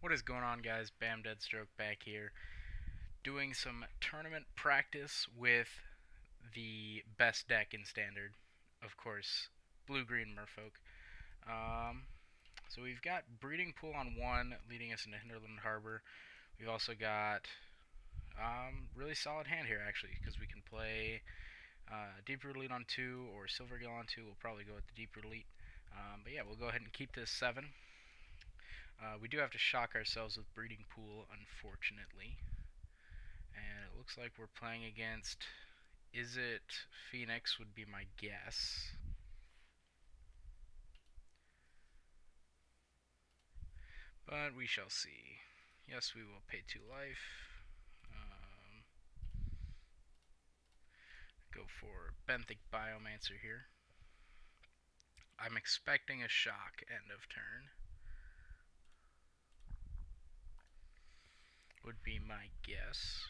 What is going on, guys? Bam Deadstroke back here, doing some tournament practice with the best deck in Standard, of course, blue-green Merfolk. So we've got Breeding Pool on 1, leading us into Hinterland Harbor. We've also got really solid hand here, actually, because we can play Deep Root Elite on 2 or Silvergill on 2. We'll probably go with the Deep Root Elite. But yeah, we'll go ahead and keep this 7. We do have to shock ourselves with Breeding Pool, unfortunately. And it looks like we're playing against Izzet Phoenix would be my guess. But we shall see. Yes, we will pay 2 life. Go for Benthic Biomancer here. I'm expecting a shock end of turn. Would be my guess.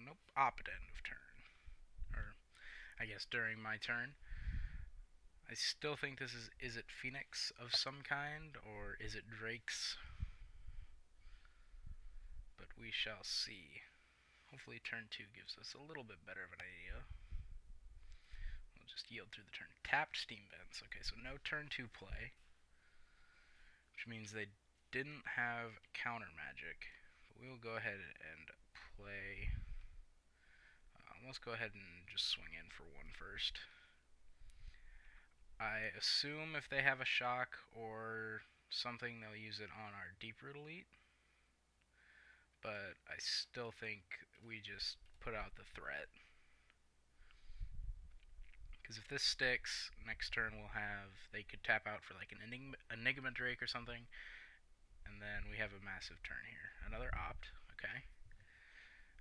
Nope, opposite end of turn. Or, I guess during my turn. I still think this is it Phoenix of some kind, or is it Drake's? But we shall see. Hopefully turn 2 gives us a little bit better of an idea. We'll just yield through the turn. Tapped Steam Vents. Okay, so no turn 2 play. Which means they didn't have counter magic. But we will go ahead and play. Let's go ahead and just swing in for 1 first. I assume if they have a shock or something, they'll use it on our Deep Root Elite. But I still think we just put out the threat. Because if this sticks, next turn we'll have, they could tap out for like an Enigma Drake or something. And then we have a massive turn here. Another opt, okay.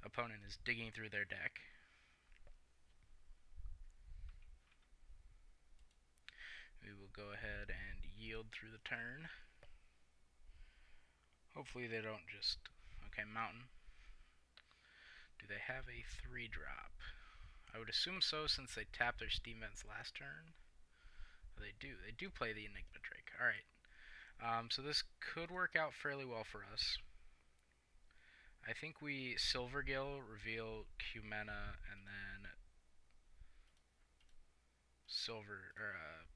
Opponent is digging through their deck. We will go ahead and yield through the turn. Hopefully they don't just... Okay, Mountain. Do they have a 3-drop? I would assume so, since they tapped their Steam Vents last turn. Oh, they do. They do play the Enigma Drake. Alright. So this could work out fairly well for us. I think we Silvergill, reveal Cumena, and then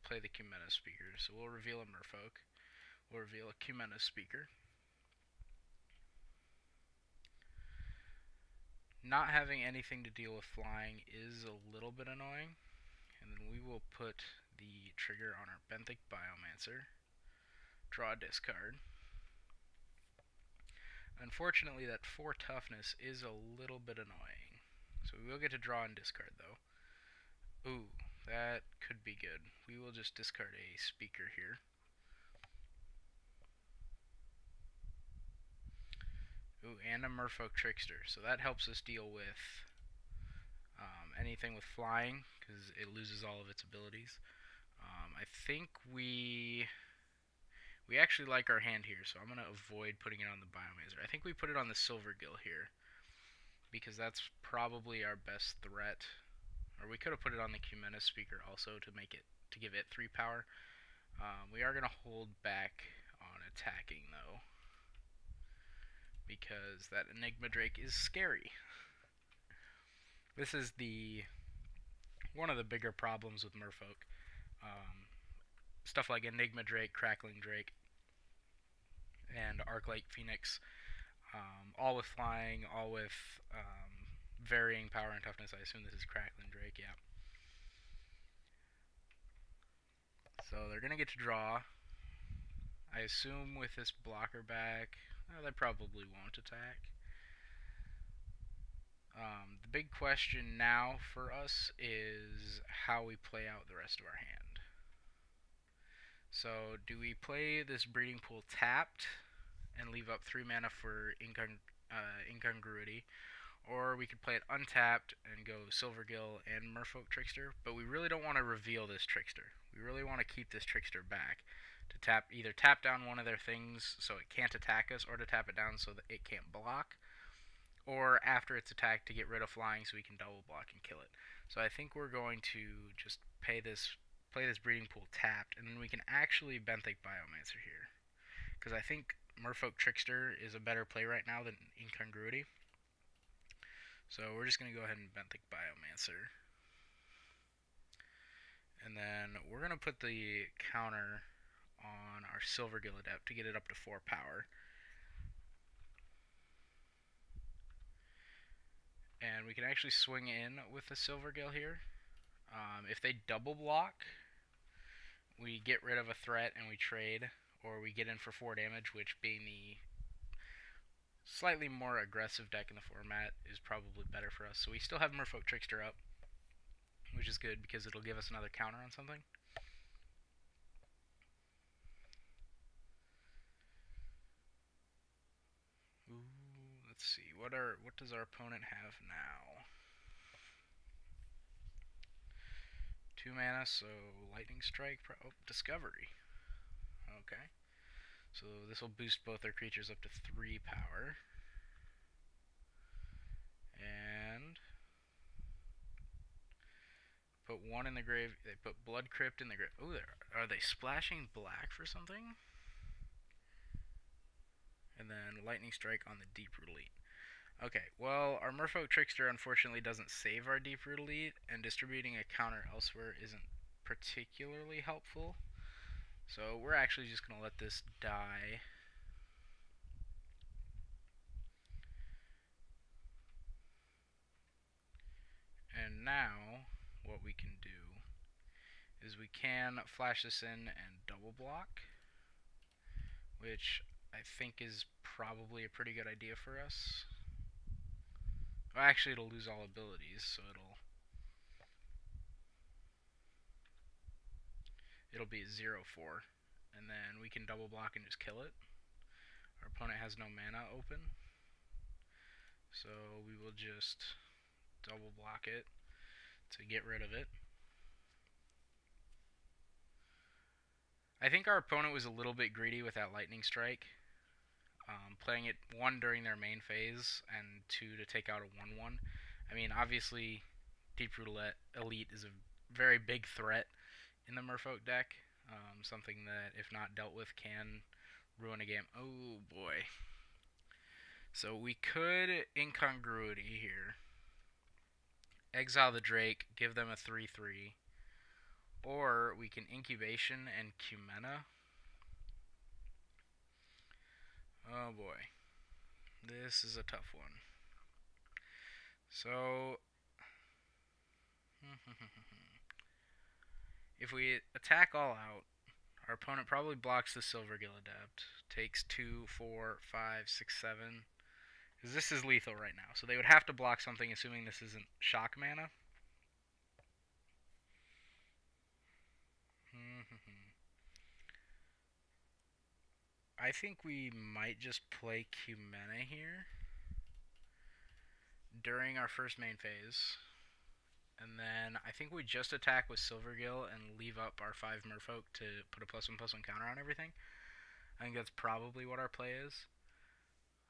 play the Cumena Speaker. So we'll reveal a Merfolk. We'll reveal a Cumena Speaker. Not having anything to deal with flying is a little bit annoying. And then we will put the trigger on our Benthic Biomancer. Draw a discard. Unfortunately, that 4 toughness is a little bit annoying. So we will get to draw and discard, though. Ooh, that could be good. We will just discard a speaker here. Ooh, and a Merfolk Trickster. So that helps us deal with anything with flying, because it loses all of its abilities. I think we actually like our hand here, so I'm going to avoid putting it on the Biomancer. I think we put it on the Silvergill here, because that's probably our best threat. Or we could have put it on the Cumena Speaker also to give it 3 power. We are going to hold back on attacking, though, because that Enigma Drake is scary. This is one of the bigger problems with Merfolk. Stuff like Enigma Drake, Crackling Drake, and Arclight Phoenix, all with flying, all with varying power and toughness. I assume this is Crackling Drake, yeah. So they're going to get to draw. I assume with this blocker back, they probably won't attack. The big question now for us is how we play out the rest of our hand. So do we play this Breeding Pool tapped and leave up 3 mana for incongruity, or we could play it untapped and go Silvergill and Merfolk Trickster, but we really don't want to reveal this Trickster. We really want to keep this Trickster back to either tap down one of their things so it can't attack us, or to tap it down so that it can't block, or after it's attacked to get rid of flying so we can double block and kill it. So I think we're going to just pay this play this breeding pool tapped, and then we can actually Benthic Biomancer here. Because I think Merfolk Trickster is a better play right now than Incongruity. So we're just going to go ahead and Benthic Biomancer. And then we're going to put the counter on our Silvergill Adept to get it up to 4 power. And we can actually swing in with the Silvergill here. If they double block, we get rid of a threat and we trade, or we get in for 4 damage, which being the slightly more aggressive deck in the format is probably better for us. So we still have Merfolk Trickster up, which is good because it'll give us another counter on something. Ooh, let's see. What does our opponent have now? 2 mana, so Lightning Strike. Oh, Discovery. Okay. So this will boost both our creatures up to 3 power. And put 1 in the grave. They put Blood Crypt in the grave. Oh, are they splashing black for something? And then Lightning Strike on the Deep-Root Elite. Okay, well, our Merfolk Trickster unfortunately doesn't save our Deep-Root Elite, and distributing a counter elsewhere isn't particularly helpful. So we're actually just going to let this die. And now, what we can do is we can flash this in and double block, which I think is probably a pretty good idea for us. Well, actually, it'll lose all abilities, so it'll be 0-4, and then we can double block and just kill it. Our opponent has no mana open, so we will just double block it to get rid of it. I think our opponent was a little bit greedy with that Lightning Strike, playing it 1 during their main phase and 2 to take out a 1/1. I mean, obviously, Deep-Root Elite is a very big threat in the Merfolk deck, something that, if not dealt with, can ruin a game. Oh boy. So we could Incongruity here, exile the Drake, give them a 3/3, or we can Incubation and Cumena. Oh boy, this is a tough one. So if we attack all out, our opponent probably blocks the Silvergill Adept, takes 2, 4, 5, 6, 7. Because this is lethal right now, so they would have to block something, assuming this isn't shock mana. I think we might just play Cumena here during our first main phase. And then I think we just attack with Silvergill and leave up our 5 Merfolk to put a +1/+1 counter on everything. I think that's probably what our play is.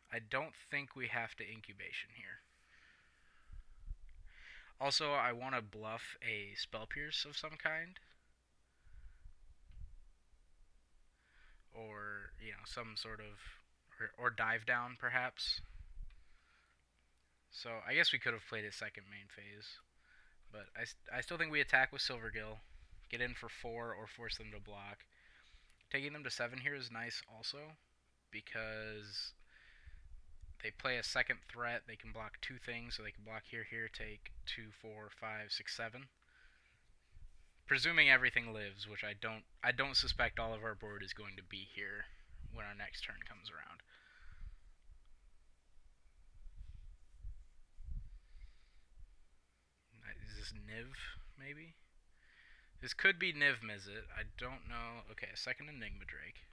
I don't think we have to Incubation here. Also, I want to bluff a Spell Pierce of some kind. Or, you know, some sort of... Or Dive Down, perhaps. So, I guess we could have played a second main phase. But I still think we attack with Silvergill, get in for 4 or force them to block. Taking them to 7 here is nice also, because they play a second threat. They can block 2 things, so they can block here, take 2, 4, 5, 6, 7. Presuming everything lives, which I don't suspect all of our board is going to be here when our next turn comes around. Is this Niv, maybe? This could be Niv Izzet. I don't know. Okay, a second Enigma Drake.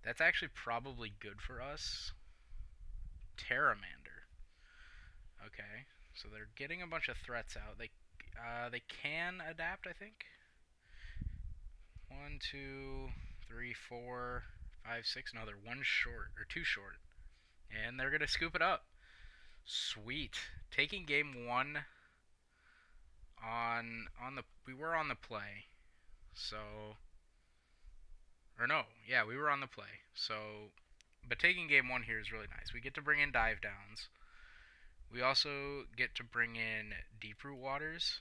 That's actually probably good for us. Terramander. Okay, so they're getting a bunch of threats out. They can adapt, I think. 1, 2, 3, 4, 5, 6. No, they're 1 short, or 2 short. And they're going to scoop it up. Sweet. Taking game 1 we were on the play, so or no, yeah, we were on the play. So, but taking game one here is really nice. We get to bring in dive downs. We also get to bring in deep root waters,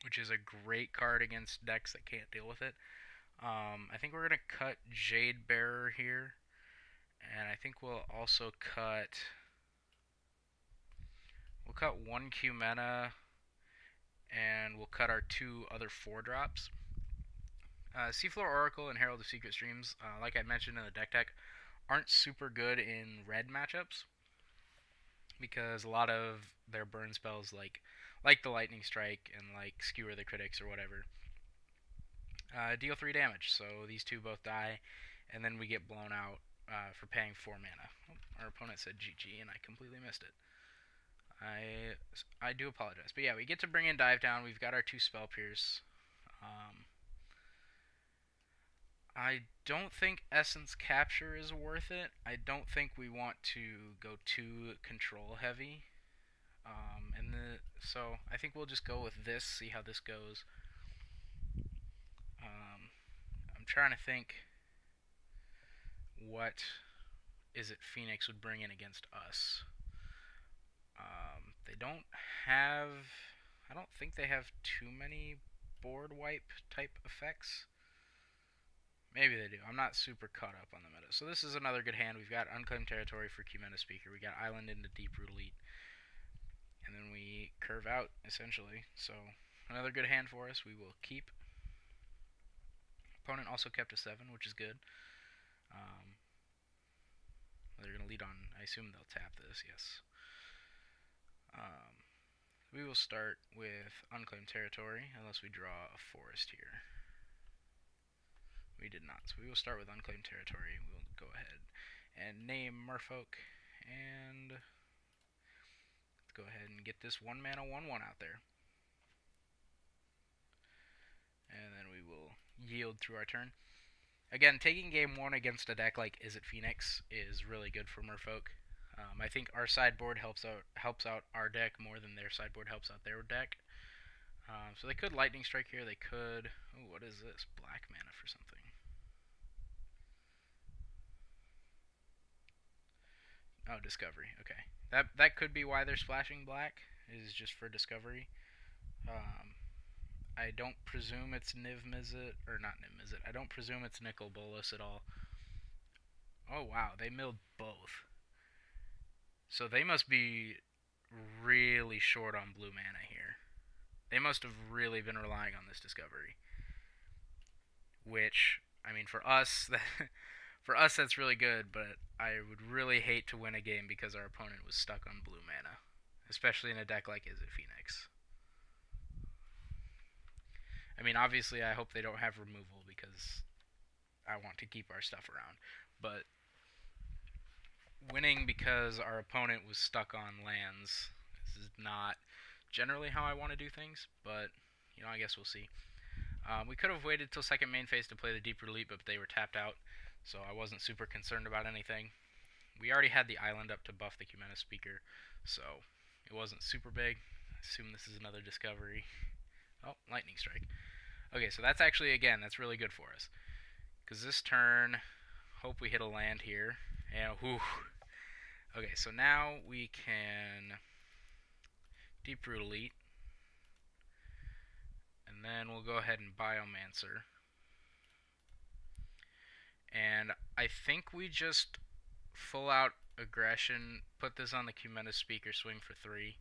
which is a great card against decks that can't deal with it. I think we're gonna cut Jade Bearer here, and I think we'll also cut one Q mana, and we'll cut our two other 4-drops. Seafloor Oracle and Herald of Secret Streams, like I mentioned in the deck tech, aren't super good in red matchups because a lot of their burn spells, like the Lightning Strike and like Skewer the Critics or whatever, deal 3 damage. So these two both die, and then we get blown out for paying 4 mana. Oh, our opponent said GG, and I completely missed it. I do apologize, but yeah, we get to bring in Dive Down. We've got our 2 Spell Pierce. I don't think Essence Capture is worth it. I don't think we want to go too control heavy. So I think we'll just go with this, see how this goes. I'm trying to think what Izzet Phoenix would bring in against us. They don't have... I don't think they have too many board wipe type effects. Maybe they do. I'm not super caught up on the meta. So this is another good hand. We've got Unclaimed Territory for Cumena Speaker. We got Island into Deep Root Elite. And then we curve out, essentially. So another good hand for us. We will keep. Opponent also kept a 7, which is good. They're going to lead on. I assume they'll tap this, yes. We will start with Unclaimed Territory, unless we draw a forest here. We did not, so we will start with Unclaimed Territory. We'll go ahead and name Merfolk, and let's go ahead and get this 1 mana 1/1 out there. And then we will yield through our turn. Again, taking game 1 against a deck like Izzet Phoenix is really good for Merfolk. I think our sideboard helps out our deck more than their sideboard helps out their deck. So they could Lightning Strike here. They could... Oh, what is this? Black mana for something. Oh, Discovery. Okay. That could be why they're splashing black, is just for Discovery. I don't presume it's Niv Mizzet, or not Niv Mizzet. I don't presume it's Nicol Bolas at all. Oh, wow. They milled both. So they must be really short on blue mana here. They must have really been relying on this Discovery. Which, I mean, for us, that's really good, but I would really hate to win a game because our opponent was stuck on blue mana. Especially in a deck like Izzet Phoenix. I mean, obviously, I hope they don't have removal because I want to keep our stuff around. But winning because our opponent was stuck on lands, this is not generally how I want to do things, but, you know, I guess we'll see. We could have waited till second main phase to play the Deep Root Elite, but they were tapped out, so I wasn't super concerned about anything. We already had the island up to buff the Cumena Speaker, so it wasn't super big. I assume this is another Discovery. Oh, Lightning Strike. Okay, so that's actually, again, that's really good for us. Because this turn, hope we hit a land here. And, whew. Okay, so now we can Deep Root Elite. And then we'll go ahead and Biomancer. And I think we just full out aggression, put this on the Cumena Speaker, swing for 3.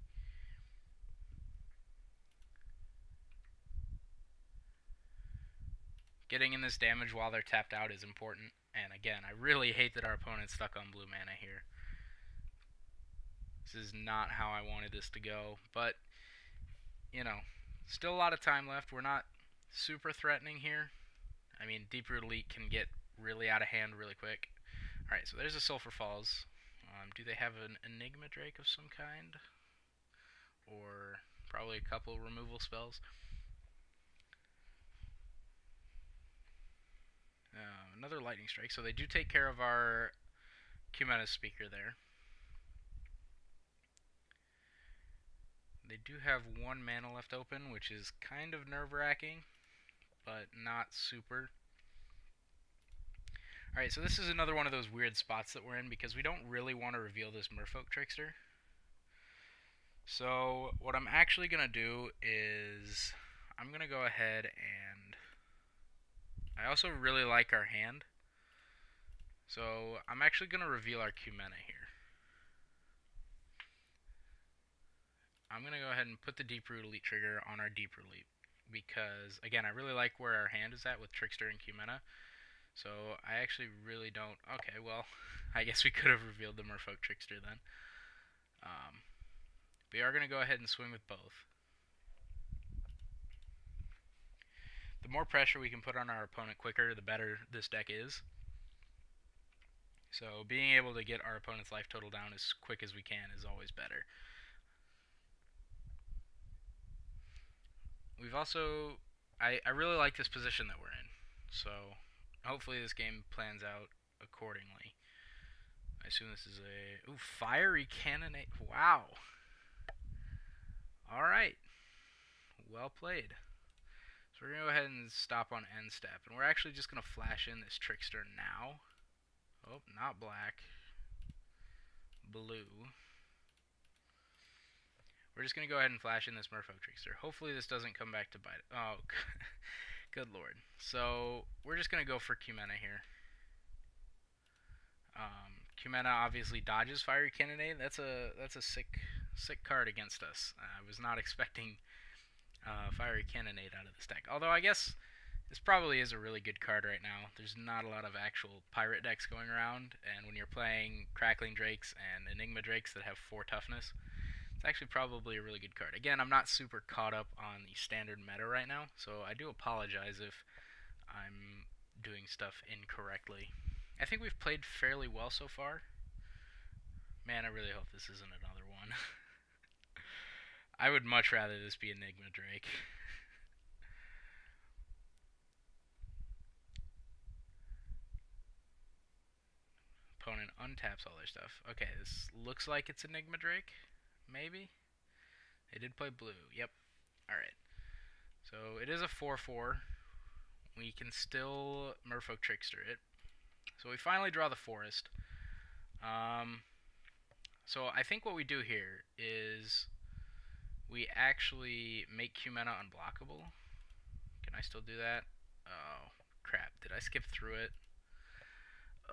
Getting in this damage while they're tapped out is important. And again, I really hate that our opponent's stuck on blue mana here. This is not how I wanted this to go. But, you know, still a lot of time left. We're not super threatening here. I mean, Deep Root Elite can get really out of hand really quick. Alright, so there's a Sulphur Falls. Do they have an Enigma Drake of some kind? Or probably a couple removal spells? Another Lightning Strike. So they do take care of our Cumena Speaker there. They do have 1 mana left open, which is kind of nerve-wracking, but not super. Alright, so this is another one of those weird spots that we're in because we don't really want to reveal this Merfolk Trickster. So what I'm actually going to do is I'm going to go ahead and I also really like our hand. So I'm actually going to reveal our Cumena here. I'm going to go ahead and put the Deep Root Elite trigger on our Deep Root Elite because, again, I really like where our hand is at with Trickster and Cumena. So I actually really don't... Okay, well, I guess we could have revealed the Merfolk Trickster then. We are going to go ahead and swing with both. The more pressure we can put on our opponent quicker, the better this deck is. So being able to get our opponent's life total down as quick as we can is always better. We've also... I really like this position that we're in. So hopefully this game plans out accordingly. I assume this is a... Ooh, Fiery Cannonade. Wow. Alright. Well played. So we're going to go ahead and stop on end step. And we're actually just going to flash in this Trickster now. Oh, not black. Blue. We're just going to go ahead and flash in this Merfolk Trickster. Hopefully this doesn't come back to bite it. Oh, good lord. So we're just going to go for Cumena here. Cumena obviously dodges Fiery Cannonade. That's a sick card against us. I was not expecting Fiery Cannonade out of this deck. Although I guess this probably is a really good card right now. There's not a lot of actual pirate decks going around, and when you're playing Crackling Drakes and Enigma Drakes that have 4 toughness, it's actually probably a really good card. Again, I'm not super caught up on the standard meta right now, so I do apologize if I'm doing stuff incorrectly. I think we've played fairly well so far. Man, I really hope this isn't another one. I would much rather this be Enigma Drake. Opponent untaps all their stuff. Okay, this looks like it's Enigma Drake. Maybe? They did play blue. Yep. Alright. So it is a 4-4. We can still Merfolk Trickster it. So we finally draw the forest. So I think what we do here is we actually make Cumena unblockable. Can I still do that? Oh, crap. Did I skip through it?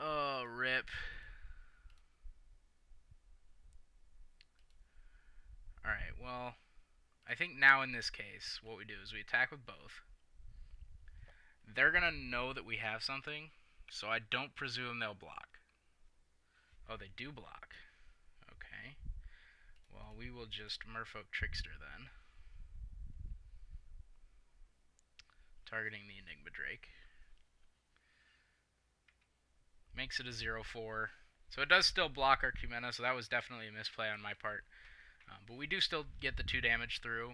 Oh, rip. Alright, well, I think now in this case, what we do is we attack with both. They're going to know that we have something, so I don't presume they'll block. Oh, they do block. Okay. Well, we will just Merfolk Trickster then. Targeting the Enigma Drake. Makes it a 0-4. So it does still block our Cumena, so that was definitely a misplay on my part. But we do still get the 2 damage through.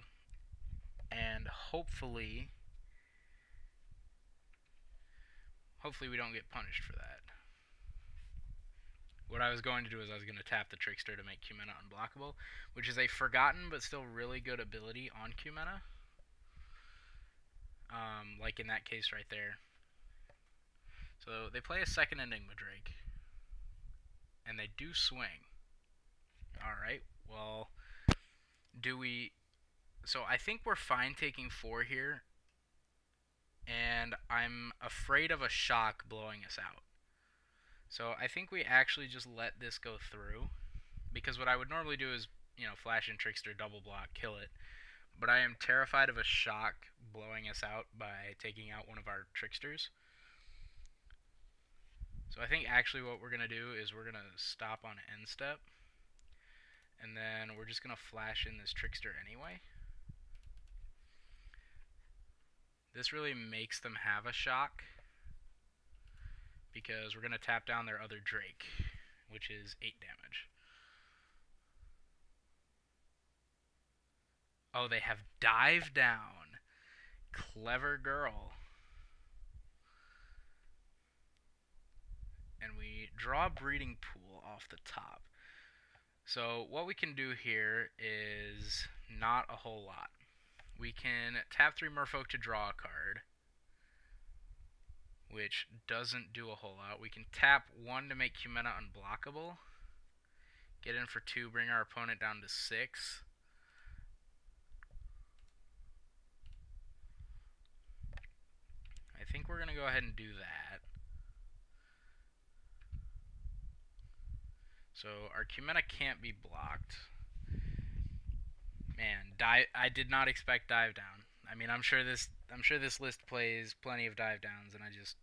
And hopefully we don't get punished for that. What I was going to do is I was going to tap the Trickster to make Cumena unblockable, which is a forgotten but still really good ability on Cumena. Like in that case right there. So they play a second Enigma Drake. And they do swing. Alright, well, do we... So I think we're fine taking 4 here. And I'm afraid of a shock blowing us out. So I think we actually just let this go through. Because what I would normally do is, flash in Trickster, double block, kill it. But I am terrified of a shock blowing us out by taking out one of our Tricksters. So I think actually what we're going to do is we're going to stop on end step. And then we're just going to flash in this Trickster anyway. This really makes them have a shock, because we're going to tap down their other Drake, which is 8 damage. Oh, they have Dive Down. Clever girl. And we draw Breeding Pool off the top. So what we can do here is not a whole lot. We can tap 3 Merfolk to draw a card, which doesn't do a whole lot. We can tap 1 to make Cumena unblockable. Get in for 2, bring our opponent down to 6. I think we're going to go ahead and do that. So our Cumena can't be blocked. Man, I did not expect dive down. I mean, I'm sure this list plays plenty of dive downs, and I just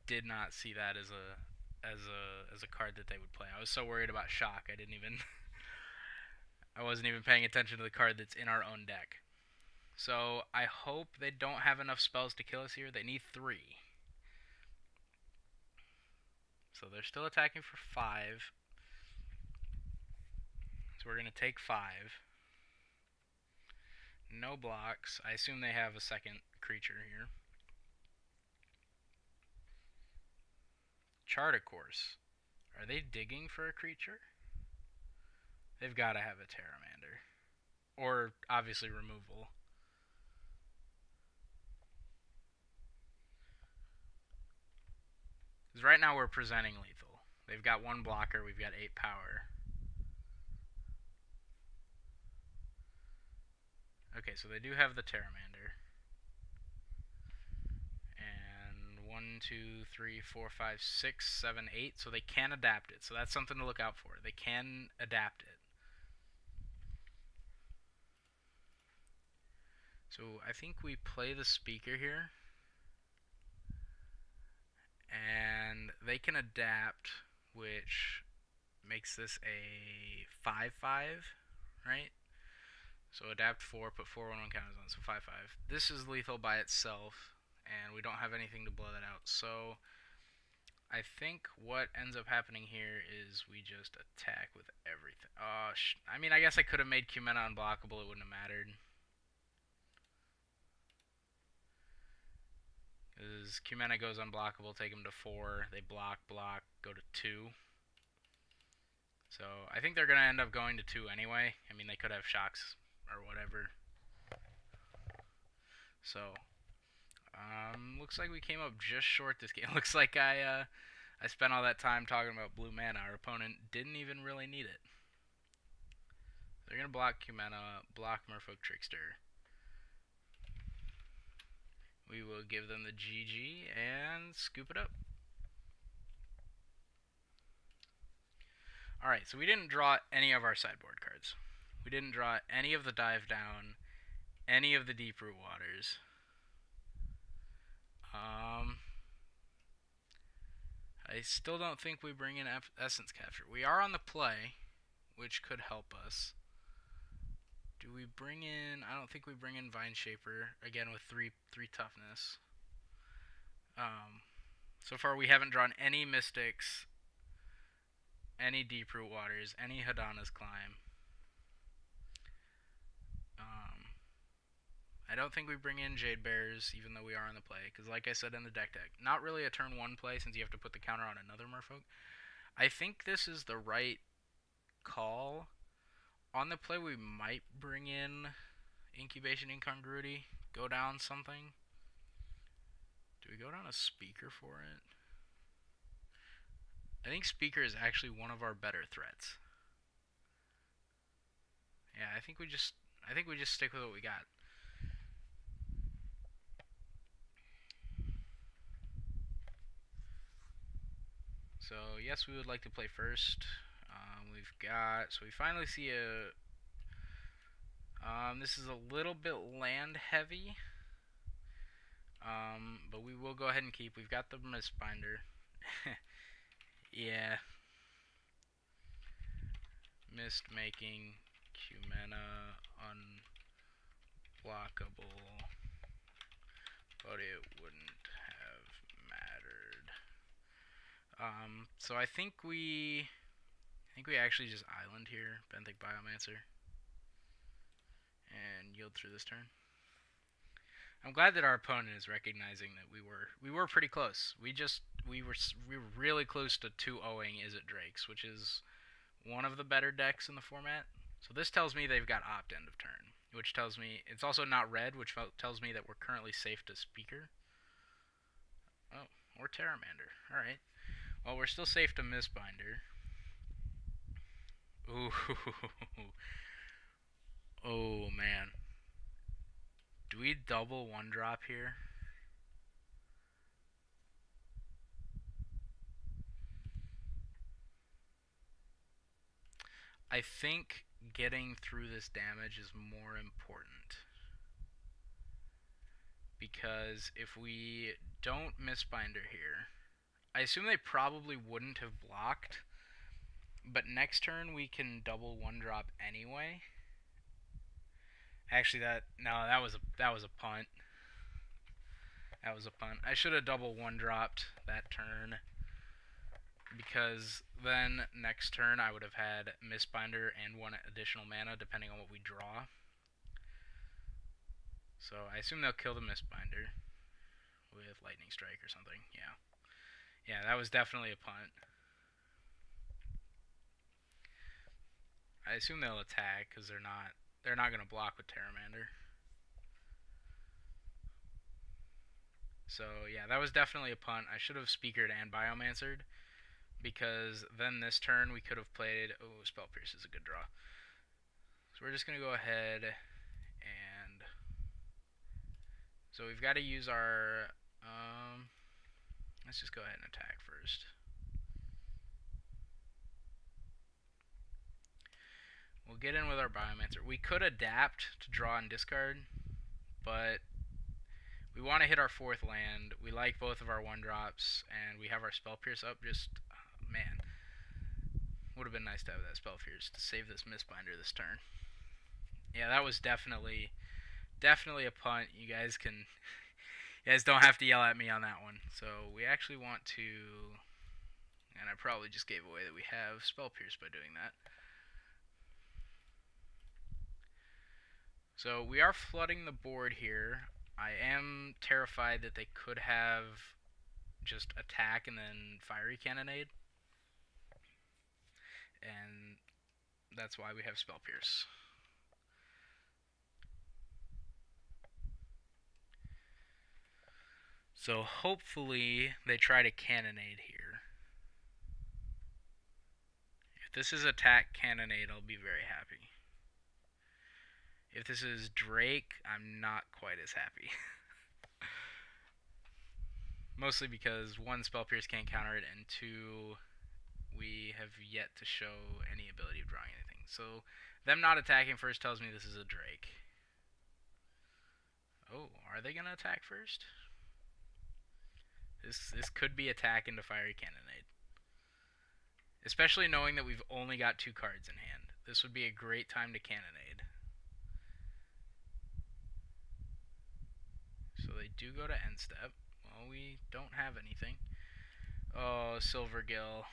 did not see that as a card that they would play. I was so worried about shock, I wasn't even paying attention to the card that's in our own deck. So I hope they don't have enough spells to kill us here. They need 3. So they're still attacking for 5. So we're going to take 5. No blocks. I assume they have a second creature here. Chart a course. Are they digging for a creature? They've got to have a Pteramander. Or, obviously, removal. Because right now we're presenting lethal. They've got 1 blocker, we've got 8 power. Okay, so they do have the Pteramander. And 1, 2, 3, 4, 5, 6, 7, 8. So they can adapt it. So that's something to look out for. They can adapt it. So I think we play the speaker here. And they can adapt, which makes this a 5/5, right? So adapt 4, put 4 on 1 counter zone, so 5/5. This is lethal by itself, and we don't have anything to blow that out. So I think what ends up happening here is we just attack with everything. I mean, I guess I could have made Cumena unblockable, it wouldn't have mattered. Because Cumena goes unblockable, take him to 4, they block, go to 2. So I think they're going to end up going to 2 anyway. I mean, they could have shocks or whatever. So, looks like we came up just short this game. Looks like I spent all that time talking about blue mana. Our opponent didn't even really need it. They're going to block Cumena, block Merfolk Trickster. We will give them the GG and scoop it up. Alright, so we didn't draw any of our sideboard cards. We didn't draw any of the dive down, any of the deep root waters. I still don't think we bring in essence capture. We are on the play, which could help us. Do we bring in... I don't think we bring in Vine Shaper, again with 3 toughness. So far we haven't drawn any Mystics, any Deep Root Waters, any Hadana's Climb. I don't think we bring in Jade Bears, even though we are on the play, because like I said in the deck, not really a turn 1 play since you have to put the counter on another Merfolk. I think this is the right call. On the play, we might bring in Incubation Incongruity, go down something. Do we go down a Speaker for it? I think Speaker is actually one of our better threats. Yeah, I think we just stick with what we got. So yes, we would like to play first. So we finally see a. This is a little bit land heavy. But we will go ahead and keep. We've got the Mistbinder. Yeah. Mist making Cumena unblockable, but it wouldn't have mattered. So I think we actually just island here, Benthic Biomancer, and yield through this turn. I'm glad that our opponent is recognizing that we were pretty close. We were really close to 2-0ing Izzet Drakes, which is one of the better decks in the format. So this tells me they've got opt end of turn, which tells me it's also not red, which tells me that we're currently safe to Speaker. Oh, or Terramander. All right. Well, we're still safe to Mistbinder. Ooh. Oh man. Do we double one drop here? I think getting through this damage is more important. Because if we don't Mistbinder here, I assume they probably wouldn't have blocked, but next turn we can double one drop anyway. Actually, that was a punt. That was a punt. I should have double one dropped that turn, because then next turn I would have had Mistbinder and one additional mana depending on what we draw. So I assume they'll kill the Mistbinder with Lightning Strike or something. Yeah. Yeah, that was definitely a punt. I assume they'll attack because they're not going to block with Terramander. So yeah, that was definitely a punt. I should have Speakered and Biomancered, because then this turn we could have played... Oh, Spell Pierce is a good draw. So we're just going to go ahead and... So we've got to use our... let's just go ahead and attack first. We'll get in with our Biomancer. We could adapt to draw and discard, but we want to hit our fourth land. We like both of our 1-drops, and we have our Spell Pierce up. Just, man, would have been nice to have that Spell Pierce to save this Mistbinder this turn. Yeah, that was definitely a punt. You guys don't have to yell at me on that one. So we actually want to, and I probably just gave away that we have Spell Pierce by doing that. So we are flooding the board here. I am terrified that they could have just attack and then Fiery Cannonade. And that's why we have Spell Pierce. So hopefully they try to Cannonade here. If this is attack Cannonade, I'll be very happy. If this is Drake, I'm not quite as happy. Mostly because 1, Spell Pierce can't counter it, and 2, we have yet to show any ability of drawing anything. So them not attacking first tells me this is a Drake. Oh, are they going to attack first? This could be attack into Fiery Cannonade. Especially knowing that we've only got 2 cards in hand. This would be a great time to Cannonade. So they do go to end step. Well, we don't have anything. Oh, Silvergill.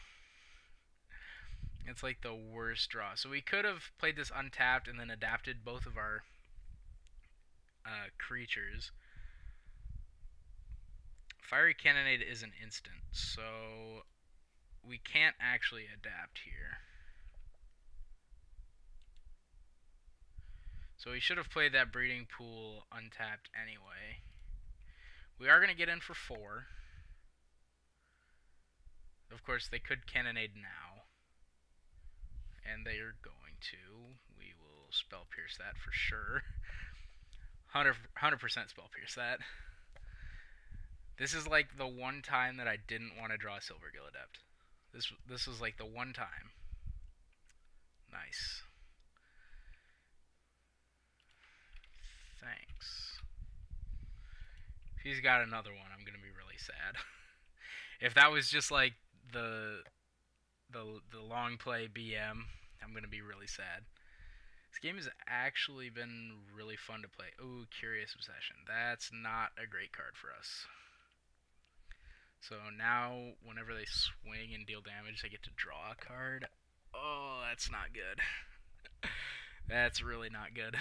It's like the worst draw. So we could have played this untapped and then adapted both of our creatures. Fiery Cannonade is an instant, so we can't actually adapt here. So we should have played that Breeding Pool untapped anyway. We are going to get in for 4. Of course, they could Cannonade now. And they are going to. We will Spell Pierce that for sure. 100% Spell Pierce that. This is like the one time that I didn't want to draw Silvergill Adept. This was like the one time. Nice. Thanks. If he's got another one, I'm gonna be really sad. If that was just like the long play BM, I'm gonna be really sad. This game has actually been really fun to play. Ooh, Curious Obsession. That's not a great card for us. So now, whenever they swing and deal damage, they get to draw a card. Oh, that's not good. That's really not good.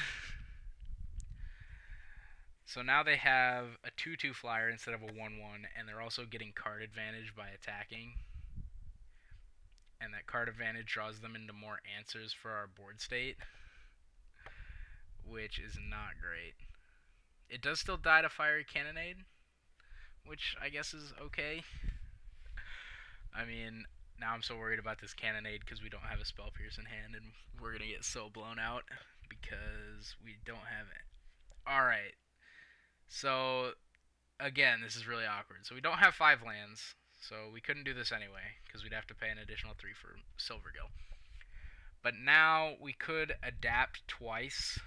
So now they have a 2/2 flyer instead of a 1/1, and they're also getting card advantage by attacking. and that card advantage draws them into more answers for our board state, which is not great. It does still die to Fiery Cannonade, which I guess is okay. I mean, now I'm so worried about this Cannonade because we don't have a Spell Pierce in hand, and we're going to get so blown out because we don't have it. Alright, so again, this is really awkward. So we don't have 5 lands, so we couldn't do this anyway because we'd have to pay an additional 3 for Silvergill. But now we could adapt twice,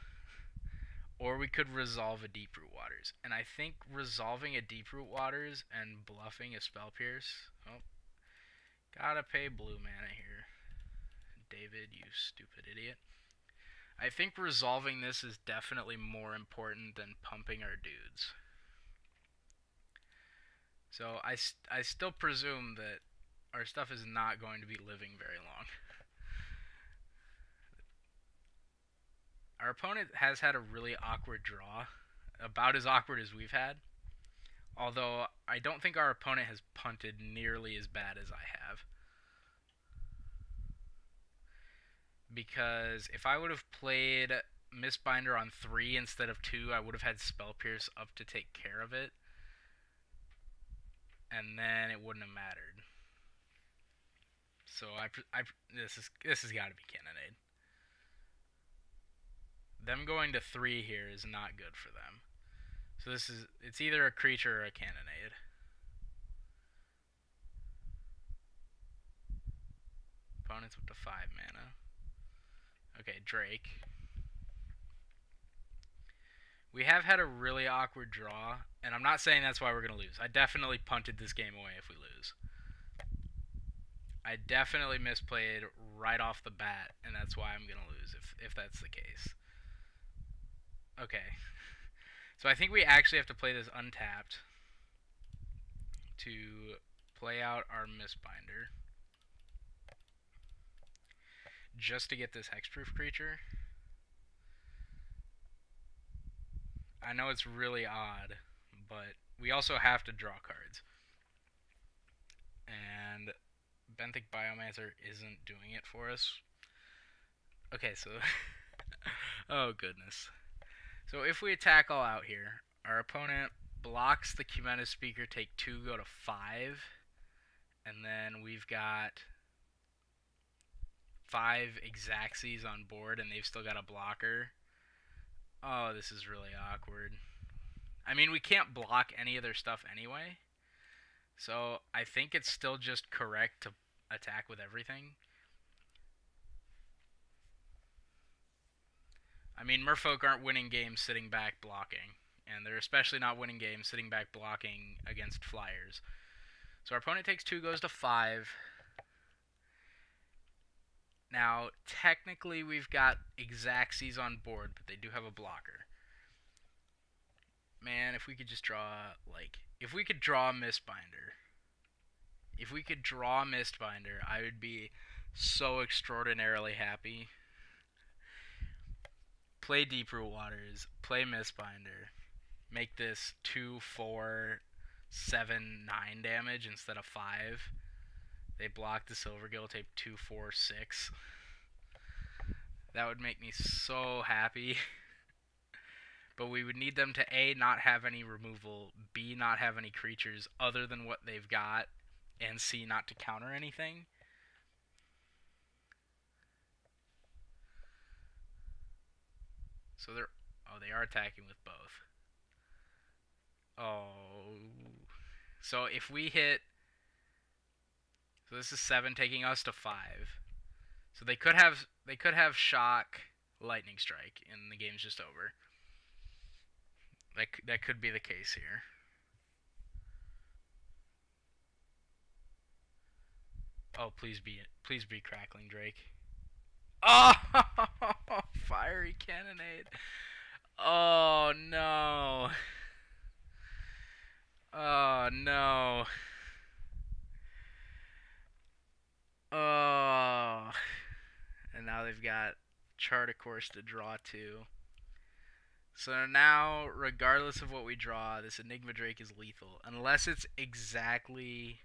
or we could resolve a Deeproot Waters. And I think resolving a Deeproot Waters and bluffing a Spell Pierce... Oh, gotta pay blue mana here. David, you stupid idiot. I think resolving this is definitely more important than pumping our dudes. So I still presume that our stuff is not going to be living very long. Our opponent has had a really awkward draw, about as awkward as we've had. Although I don't think our opponent has punted nearly as bad as I have. Because if I would have played Mistbinder on 3 instead of 2, I would have had Spell Pierce up to take care of it. And then it wouldn't have mattered. So this has got to be Cannonade. Them going to 3 here is not good for them. So it's either a creature or a Cannonade. Opponents up to 5 mana. Okay, Drake. We have had a really awkward draw, and I'm not saying that's why we're going to lose. I definitely punted this game away if we lose. I definitely misplayed right off the bat, and that's why I'm going to lose if that's the case. Okay. So I think we actually have to play this untapped to play out our Mistbinder. Just to get this hexproof creature. I know it's really odd, but we also have to draw cards. And Benthic Biomancer isn't doing it for us. Okay, so... oh, goodness. So if we attack all out here, our opponent blocks the Cumanus Speaker, take 2, go to 5. And then we've got 5 Exaxes on board, and they've still got a blocker. Oh, this is really awkward. I mean, we can't block any of their stuff anyway. So I think it's still just correct to attack with everything. I mean, Merfolk aren't winning games sitting back blocking. And they're especially not winning games sitting back blocking against flyers. So our opponent takes 2, goes to 5. Now, technically we've got Exaxes on board, but they do have a blocker. Man, if we could just draw, like... If we could draw Mistbinder... If we could draw Mistbinder, I would be so extraordinarily happy. Play Deeproot Waters, play Mistbinder, make this 2, 4, 7, 9 damage instead of 5. They block the Silvergill, take 2, 4, 6. That would make me so happy. But we would need them to A, not have any removal, B, not have any creatures other than what they've got, and C, not to counter anything. So they are attacking with both. Oh. So if we hit... So this is 7 taking us to 5. So they could have shock, lightning strike, and the game's just over. That could be the case here. Oh, please be Crackling Drake. Oh, Fiery Cannonade. Oh no. Oh no. Oh. And now they've got Chart a Course to draw to. So now, regardless of what we draw, this Enigma Drake is lethal. Unless it's exactly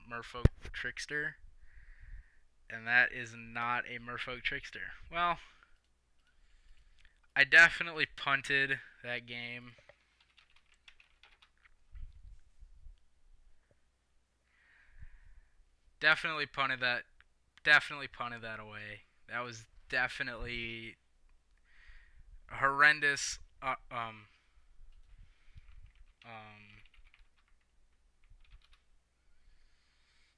Merfolk Trickster. and that is not a Merfolk Trickster. Well, I definitely punted that game. Definitely punted that. Definitely punted that away. That was definitely horrendous. Um.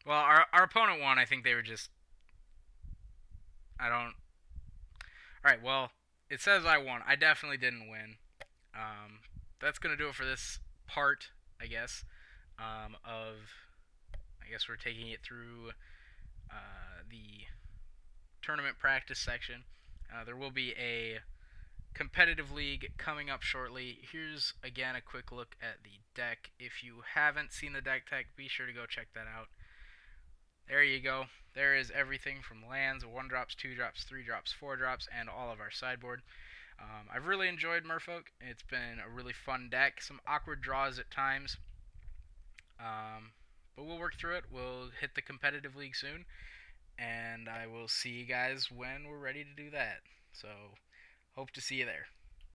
Well, our opponent won. I think they were just. I don't. All right. Well, it says I won. I definitely didn't win. That's gonna do it for this part, I guess. I guess we're taking it through the tournament practice section. There will be a competitive league coming up shortly. Here's again a quick look at the deck. If you haven't seen the deck tech, be sure to go check that out. There you go. There is everything from lands, 1 drops, 2 drops, 3 drops, 4 drops, and all of our sideboard. I've really enjoyed Merfolk. It's been a really fun deck. Some awkward draws at times. But we'll work through it. We'll hit the competitive league soon. And I will see you guys when we're ready to do that. So, hope to see you there.